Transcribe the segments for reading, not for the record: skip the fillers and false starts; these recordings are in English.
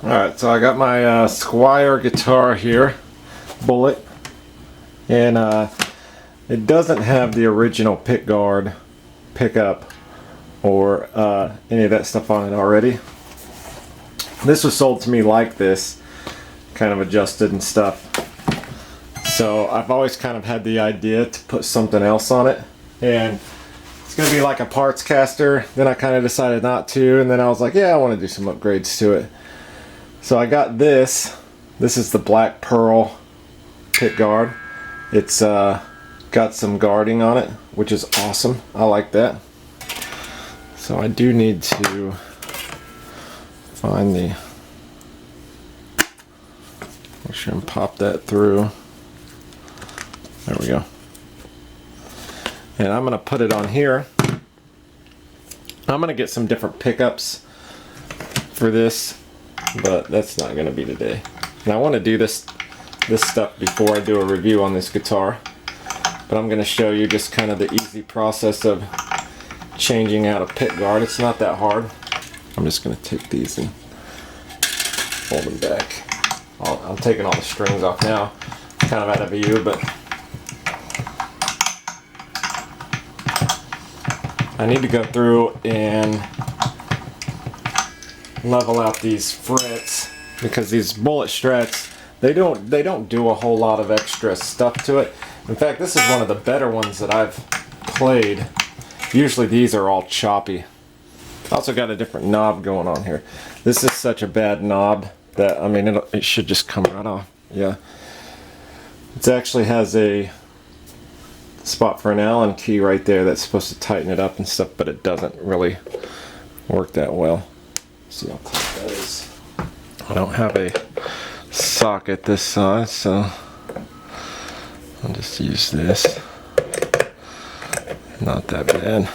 Alright, so I got my Squire guitar here, Bullet, and it doesn't have the original pick guard pickup or any of that stuff on it already. This was sold to me like this, kind of adjusted and stuff. So I've always kind of had the idea to put something else on it, and it's going to be like a parts caster. Then I kind of decided not to, and then I was like, yeah, I want to do some upgrades to it. So I got this. This is the Black Pearl pick guard. It's got some guarding on it, which is awesome. I like that. So I do need to find the, make sure and pop that through. There we go. And I'm gonna put it on here. I'm gonna get some different pickups for this, but that's not gonna be today. And I want to do this stuff before I do a review on this guitar. But I'm gonna show you just kind of the easy process of changing out a pick guard. It's not that hard. I'm just gonna take these and fold them back. I'm taking all the strings off now, kind of out of view, but I need to go through and level out these frets, because these Bullet Strats, they don't do a whole lot of extra stuff to it. In fact, this is one of the better ones that I've played. Usually these are all choppy. Also got a different knob going on here. This is such a bad knob that, I mean, it should just come right off. Yeah. It actually has a spot for an Allen key right there that's supposed to tighten it up and stuff, but it doesn't really work that well. Let's see how tight that is. I don't have a socket this size, so I'll just use this. Not that bad.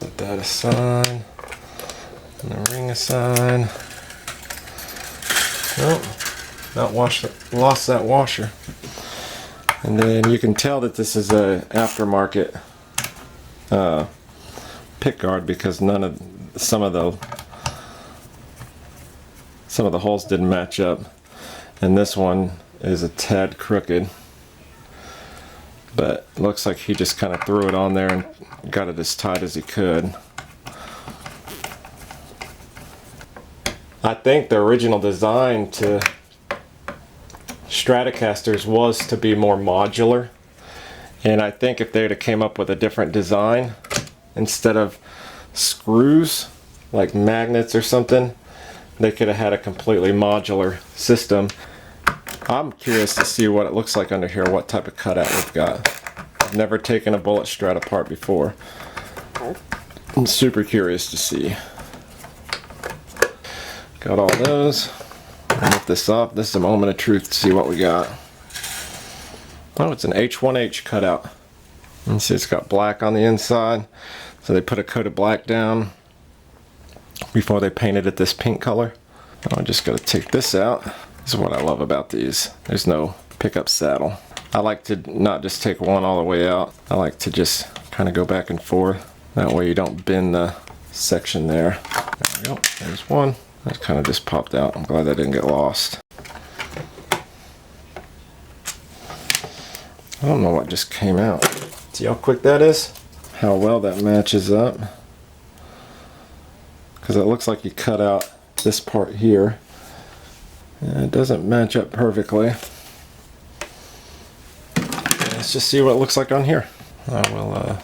Put that aside. And the ring aside. Oh, lost that washer. And then you can tell that this is a aftermarket pick guard, because some of the holes didn't match up, and this one is a tad crooked. But it looks like he just kind of threw it on there and got it as tight as he could. I think the original design to Stratocasters was to be more modular, and I think if they'd have came up with a different design instead of screws like magnets or something, they could have had a completely modular system. I'm curious to see what it looks like under here, what type of cutout we've got. I've never taken a Bullet Strat apart before. I'm super curious to see. Got all those. I'll lift this off. This is a moment of truth to see what we got. Oh, it's an H1H cutout. You see it's got black on the inside. So they put a coat of black down before they painted it this pink color. I just got to take this out. This is what I love about these. There's no pickup saddle. I like to not just take one all the way out. I like to just kind of go back and forth. That way you don't bend the section there. There we go. There's one. That kind of just popped out. I'm glad that didn't get lost. I don't know what just came out. See how quick that is? How well that matches up. Because it looks like you cut out this part here. And it doesn't match up perfectly. Let's just see what it looks like on here. I will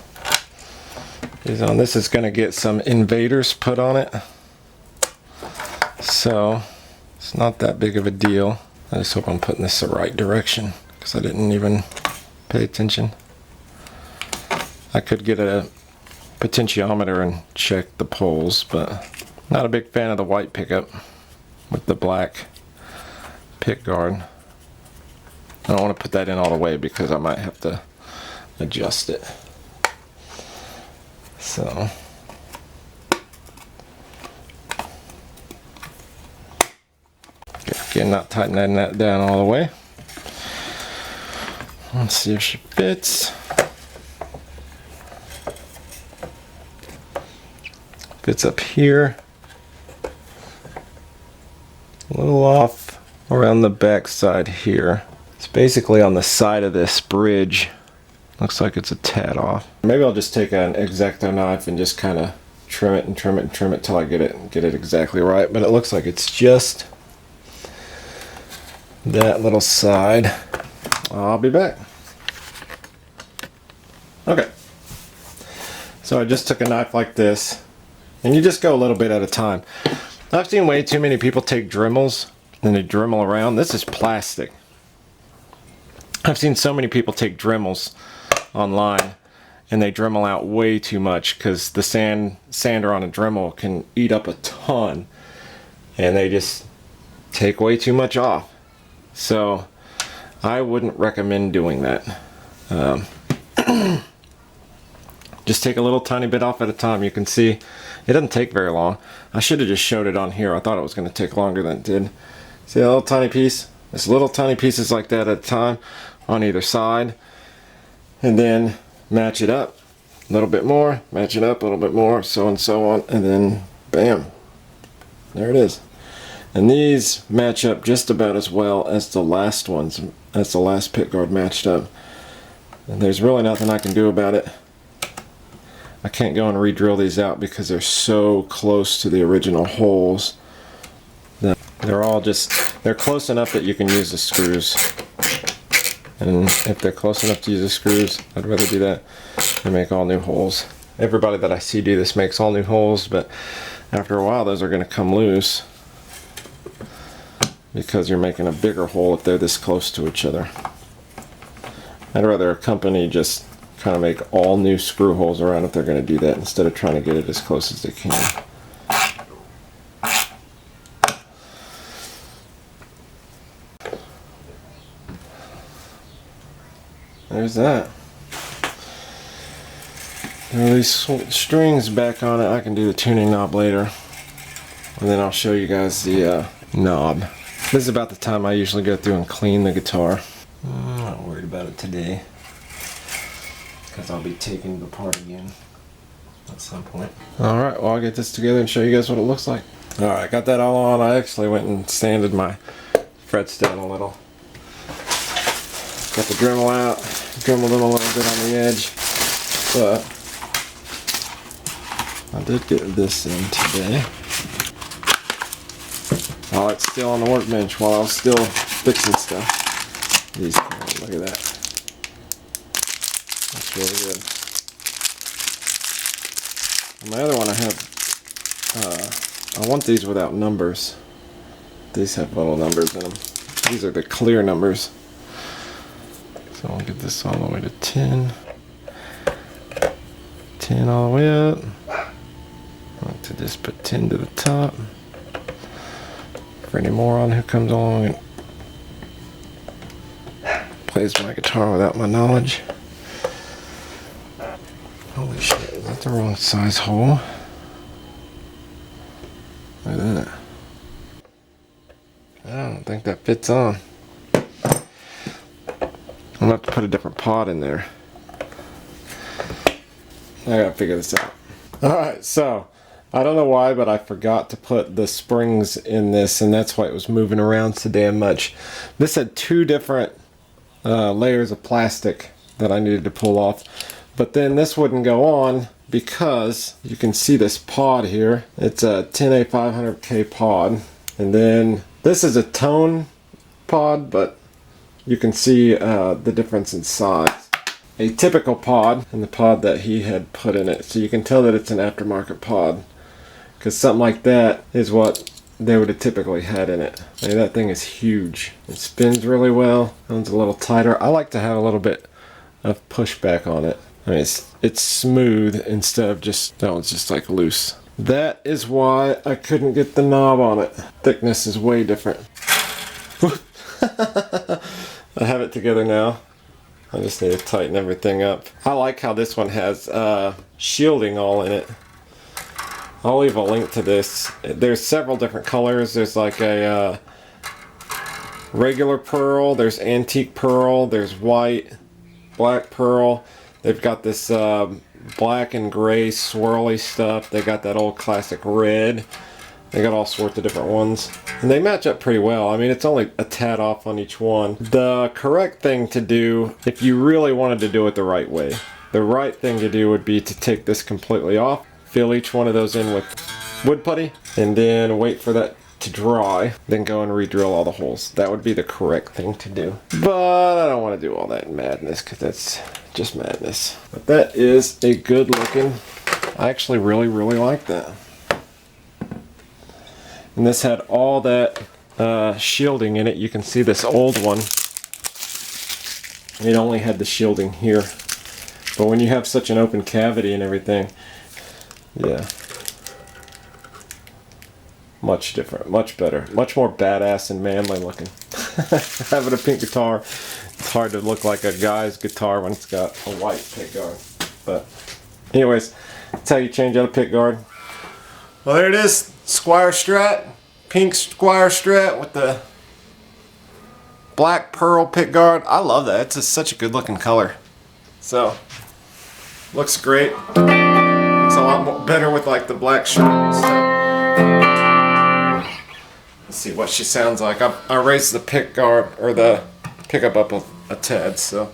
this is going to get some invaders put on it. So it's not that big of a deal. I just hope I'm putting this the right direction, because I didn't even pay attention. I could get a potentiometer and check the poles, but not a big fan of the white pickup with the black pick guard. I don't want to put that in all the way because I might have to adjust it. So again, not tightening that down all the way. Let's see if she fits. Fits up here. a little off around the back side here. It's basically on the side of this bridge. Looks like it's a tad off. Maybe I'll just take an X-Acto knife and just kind of trim it and trim it and trim it till I get it exactly right. But it looks like it's just that little side. I'll be back. Okay. So I just took a knife like this, and you just go a little bit at a time. I've seen way too many people take Dremels and they Dremel around. This is plastic. I've seen so many people take Dremels online and they Dremel out way too much because the sander on a Dremel can eat up a ton and they just take way too much off. So I wouldn't recommend doing that. Just take a little tiny bit off at a time. You can see it doesn't take very long. I should have just showed it on here. I thought it was going to take longer than it did. See a little tiny piece? It's little tiny pieces like that at a time on either side. And then match it up a little bit more, match it up a little bit more, so and so on, and then bam, there it is. And these match up just about as well as the last ones, as the last pickguard matched up. And there's really nothing I can do about it. I can't go and re-drill these out because they're so close to the original holes. They're all just, they're close enough that you can use the screws. And if they're close enough to use the screws, I'd rather do that than make all new holes. Everybody that I see do this makes all new holes, but after a while those are going to come loose because you're making a bigger hole if they're this close to each other. I'd rather a company just kind of make all new screw holes around if they're going to do that instead of trying to get it as close as they can. There's that. There are these strings back on it. I can do the tuning knob later, and then I'll show you guys the knob. This is about the time I usually go through and clean the guitar. I'm not worried about it today because I'll be taking it apart again at some point. Alright, well I'll get this together and show you guys what it looks like. Alright, got that all on. I actually went and sanded my frets down a little. Got the Dremel out, dremeled them a little bit on the edge, but I did get this in today. While it's still on the workbench, while I was still fixing stuff. These, look at that. That's really good. And my other one I have, I want these without numbers. These have little numbers in them. These are the clear numbers. So I'll get this all the way to 10. 10 all the way up. I like to just put 10 to the top. For any moron who comes along and plays my guitar without my knowledge. Holy shit, is that the wrong size hole? Look at that. I don't think that fits on. I'm gonna have to put a different pot in there. I gotta figure this out. Alright, so I don't know why, but I forgot to put the springs in this, and that's why it was moving around so damn much. This had two different layers of plastic that I needed to pull off, but then this wouldn't go on because you can see this pod here. It's a 10A500K pod, and then this is a tone pod, but you can see the difference in size. A typical pod and the pod that he had put in it, so you can tell that it's an aftermarket pod, because something like that is what they would have typically had in it. I mean, that thing is huge. It spins really well. That one's a little tighter. I like to have a little bit of pushback on it. I mean, it's smooth instead of just, that one's just like loose. That is why I couldn't get the knob on it. Thickness is way different. I have it together now. I just need to tighten everything up. I like how this one has shielding all in it. I'll leave a link to this. There's several different colors. There's like a regular pearl, there's antique pearl, there's white, black pearl. They've got this black and gray swirly stuff. They got that old classic red. They got all sorts of different ones. And they match up pretty well. I mean, it's only a tad off on each one. The correct thing to do, if you really wanted to do it the right way, the right thing to do would be to take this completely off, fill each one of those in with wood putty, and then wait for that to dry, then go and re-drill all the holes. That would be the correct thing to do. But I don't want to do all that madness because that's just madness. But that is a good looking, I actually really like that. And this had all that shielding in it. You can see this old one, it only had the shielding here. But when you have such an open cavity and everything, yeah. Much different, much better, much more badass and manly looking. Having a pink guitar, it's hard to look like a guy's guitar when it's got a white pick guard. But anyways, that's how you change out a pick guard. Well, there it is, Squier Strat, pink Squier Strat with the black pearl pick guard. I love that. It's just such a good looking color. So, looks great. Looks a lot more better with like the black shirt and stuff. Let's see what she sounds like. I raised the pick guard or the pickup up a tad, so.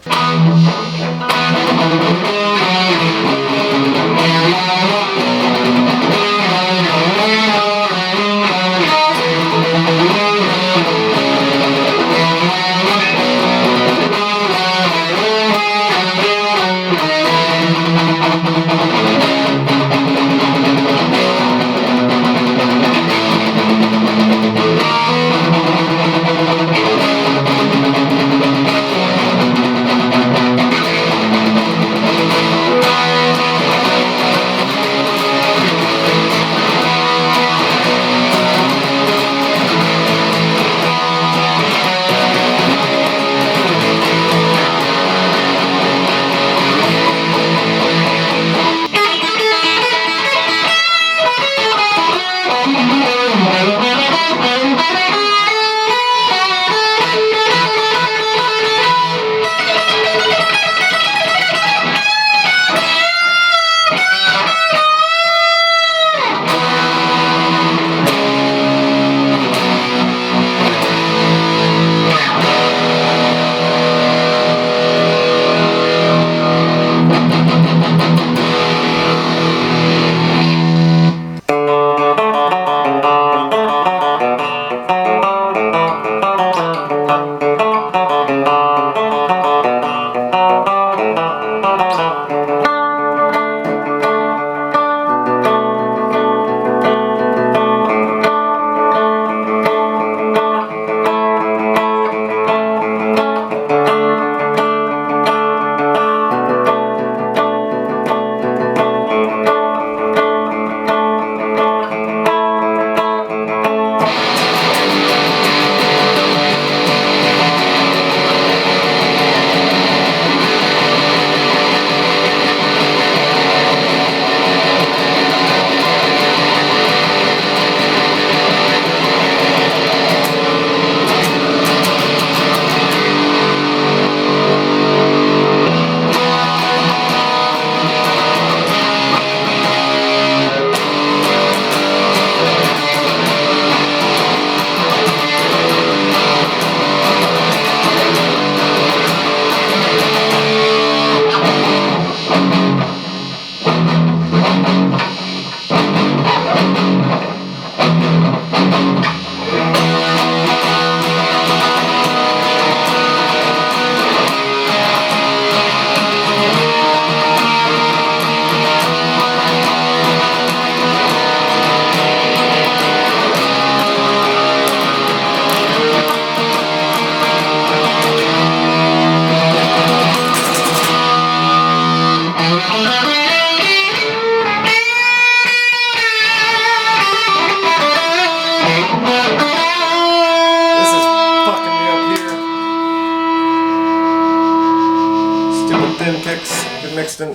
thin picks get mixed in.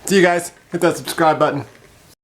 See you guys. Hit that subscribe button.